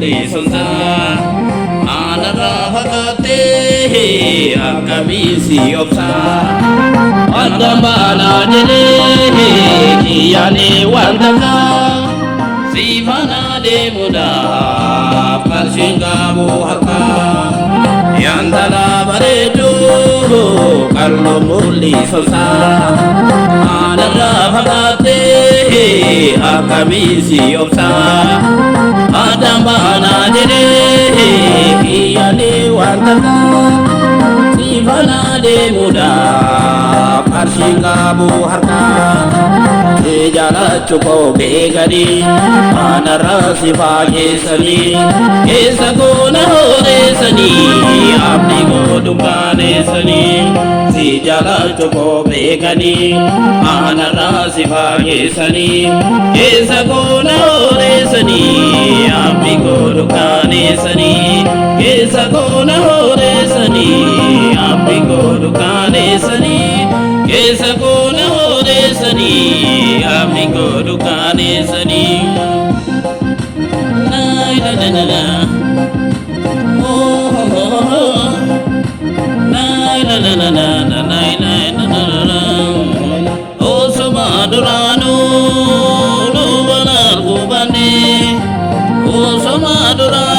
mul'isonsa anarraa fagaatee akkamiin si obsa addaan baanaa jedhee kiyyaanii waan takka si faana deemuudhaaf qarshiin qabu harka yantala bareedu qal'oo mul'isonsa anarraa fagaatee akkamiin si obsa addaan baanaa jedhee kiyyaanii waan takka si faana deemuudhaaf qarshiin qabu harka jaalachu koo beekanii anarraa si fageessanii keessa koona hooreessanii abdii koo dukkaaneessanii si jaalachu koo beekanii anarraa si fageessanii keessa koona hooreessanii abdii koo dukkaaneessanii keessa koona hooreessanii abdii koo dukkaaneessanii keessa koona hooreessanii abdii koo dukkaaneessanii la la la la osoma duraanuu duubaan arguu baannee osoma duraanuu